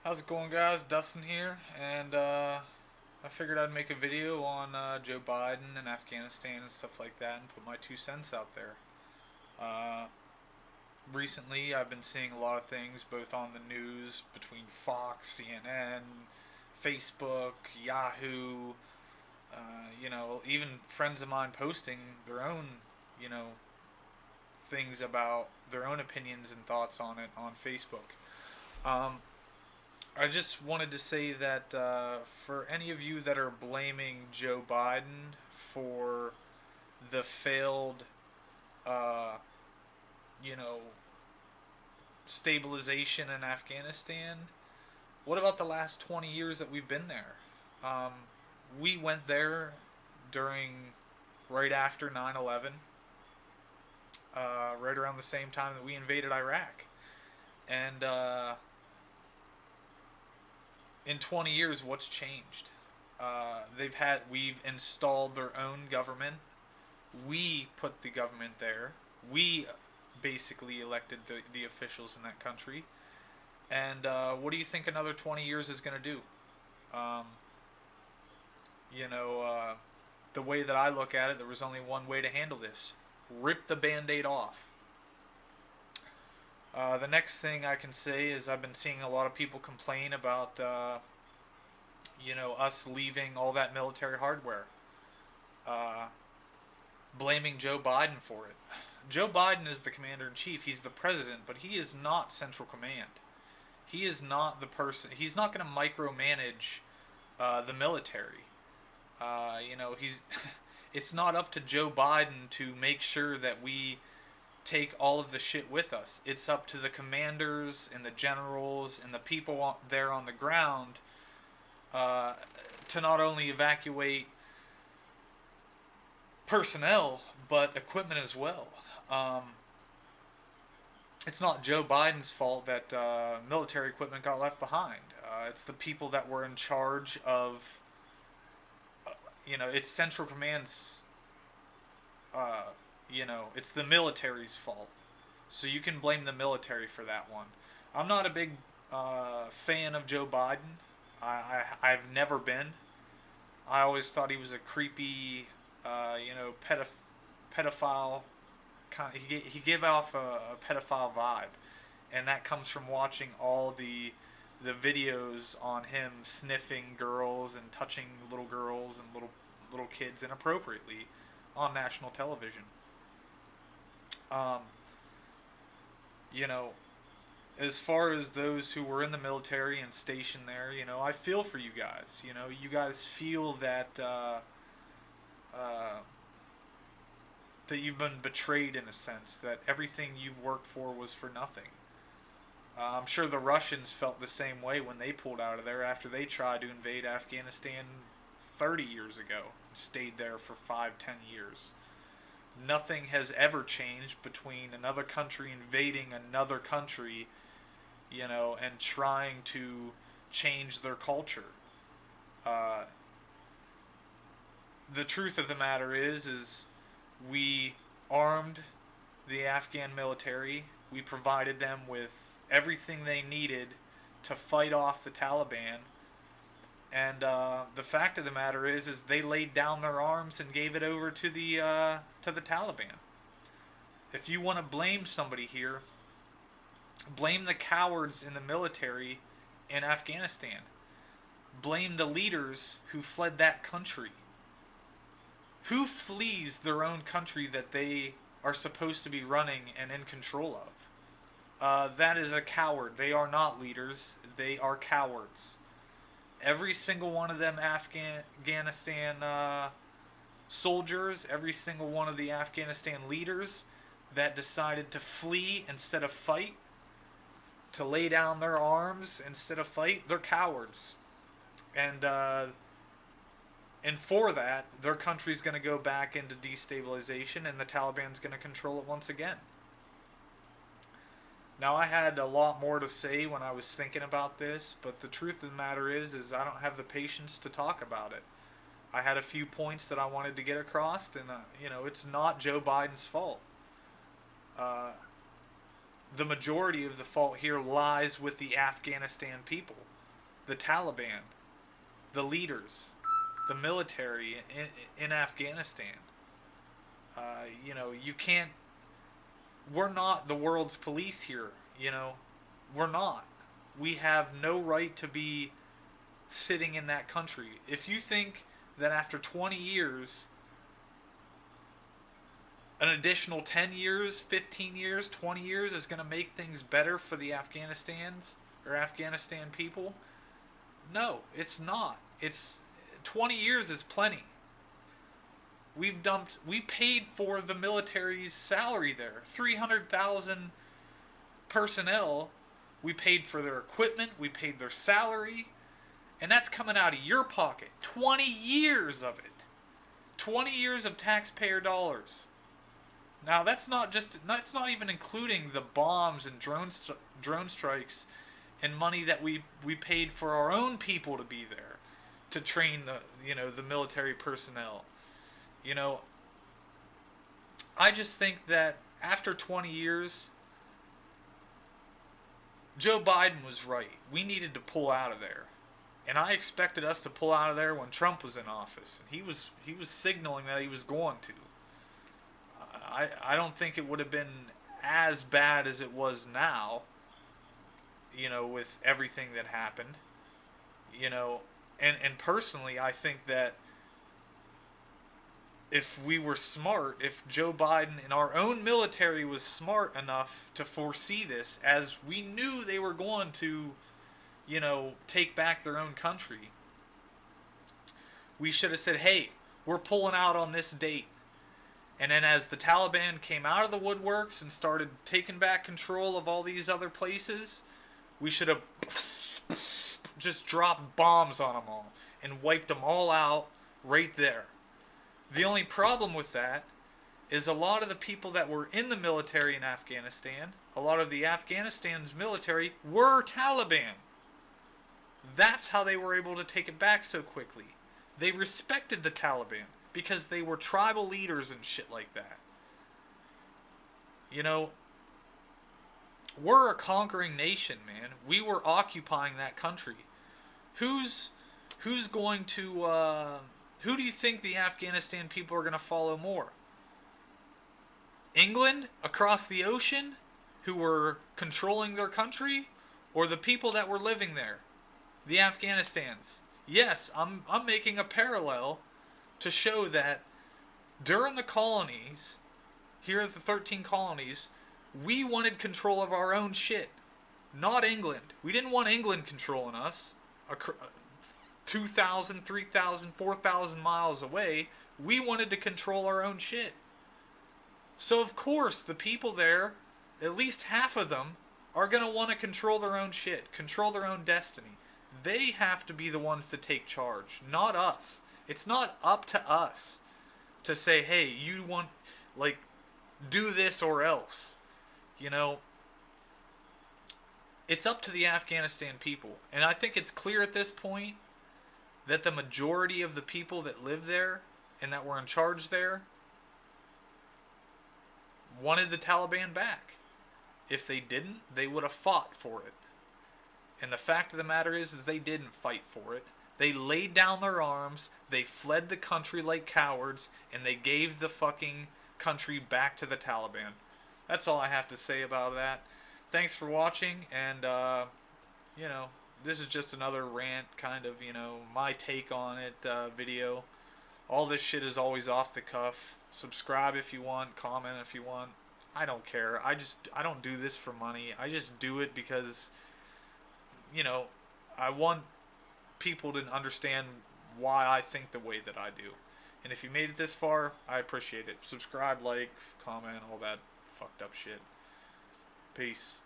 How's it going, guys? Dustin here, and I figured I'd make a video on Joe Biden and Afghanistan and stuff like that and put my 2 cents out there. Uh, Recently, I've been seeing a lot of things both on the news between Fox, CNN, Facebook, Yahoo, even friends of mine posting their own, you know, things about their own opinions and thoughts on it on Facebook. Um, I just wanted to say that for any of you that are blaming Joe Biden for the failed, uh, you know, stabilization in Afghanistan, what about the last 20 years that we've been there? Um, we went there during, right after 9/11, right around the same time that we invaded Iraq. And in 20 years, what's changed? We've installed their own government. We put the government there. We basically elected the officials in that country. And what do you think another 20 years is going to do? Um, you know, the way that I look at it, there was only one way to handle this: rip the band aid off. The next thing I can say is I've been seeing a lot of people complain about, us leaving all that military hardware, uh, blaming Joe Biden for it. Joe Biden is the commander in chief. He's the president, but he is not central command. He is not the person. He's not going to micromanage the military. He's. It's not up to Joe Biden to make sure that we take all of the shit with us. It's up to the commanders and the generals and the people there on the ground uh, to not only evacuate personnel but equipment as well. Um, it's not Joe Biden's fault that military equipment got left behind. It's the people that were in charge of, it's Central Command's, uh, it's the military's fault. So you can blame the military for that one. I'm not a big fan of Joe Biden. I've never been. I always thought he was a creepy, pedophile. He gave off a pedophile vibe, and that comes from watching all the videos on him sniffing girls and touching little girls and little kids inappropriately on national television. Um, you know, as far as those who were in the military and stationed there, I feel for you guys. You guys feel uh, that you've been betrayed in a sense, that everything you've worked for was for nothing. I'm sure the Russians felt the same way when they pulled out of there after they tried to invade Afghanistan 30 years ago and stayed there for 5, 10 years. Nothing has ever changed between another country invading another country, and trying to change their culture. Uh, the truth of the matter is we armed the Afghan military. We provided them with everything they needed to fight off the Taliban. And the fact of the matter is they laid down their arms and gave it over to the Taliban. If you want to blame somebody here, blame the cowards in the military in Afghanistan. Blame the leaders who fled that country. Who flees their own country that they are supposed to be running and in control of? That is a coward. They are not leaders. They are cowards. Every single one of them Afghanistan soldiers, every single one of the Afghanistan leaders that decided to flee instead of fight, to lay down their arms instead of fight, they're cowards. And for that, their country's going to go back into destabilization, and the Taliban's going to control it once again. Now, I had a lot more to say when I was thinking about this, but the truth of the matter is I don't have the patience to talk about it. I had a few points that I wanted to get across, and it's not Joe Biden's fault. The majority of the fault here lies with the Afghanistan people. the Taliban, the leaders, the military in Afghanistan. You can't. We're not the world's police here. We're not. We have no right to be sitting in that country. If you think that after 20 years, an additional 10 years, 15 years, 20 years is going to make things better for the Afghanistan people, no, it's not. It's 20 years is plenty. We paid for the military's salary there. 300,000 personnel. We paid for their equipment. We paid their salary. And that's coming out of your pocket. 20 years of it. 20 years of taxpayer dollars. Now that's not even including the bombs and drone strikes and money that we paid for our own people to be there to train the military personnel. I just think that after 20 years, Joe Biden was right. We needed to pull out of there. And I expected us to pull out of there when Trump was in office. And he was signaling that he was going to. I don't think it would have been as bad as it was now, with everything that happened. And personally, I think that if we were smart, if Joe Biden and our own military was smart enough to foresee this, as we knew they were going to, take back their own country, we should have said, hey, we're pulling out on this date. And then as the Taliban came out of the woodworks and started taking back control of all these other places, we should have just dropped bombs on them all and wiped them all out right there. The only problem with that is a lot of the people that were in the military in Afghanistan, a lot of the Afghanistan's military were Taliban. That's how they were able to take it back so quickly. They respected the Taliban because they were tribal leaders and shit like that. We're a conquering nation, man. We were occupying that country. Who's going to who do you think the Afghanistan people are going to follow more? England across the ocean, who were controlling their country, or the people that were living there, the Afghanistans? Yes, I'm making a parallel to show that during the colonies, here at the 13 colonies, we wanted control of our own shit, not England. We didn't want England controlling us. 2,000, 3,000, 4,000 miles away, we wanted to control our own shit. So of course, the people there, at least half of them, are going to want to control their own shit, control their own destiny. They have to be the ones to take charge, not us. It's not up to us to say, hey, you want, do this or else. It's up to the Afghanistan people. And I think it's clear at this point that the majority of the people that live there and that were in charge there wanted the Taliban back. If they didn't, they would have fought for it. And the fact of the matter is they didn't fight for it. They laid down their arms, they fled the country like cowards, and they gave the fucking country back to the Taliban. That's all I have to say about that. Thanks for watching, and, this is just another rant, kind of, my take on it video. All this shit is always off the cuff. Subscribe if you want, comment if you want. I don't care. I don't do this for money. I just do it because, I want people to understand why I think the way that I do. And if you made it this far, I appreciate it. Subscribe, like, comment, all that fucked up shit. Peace.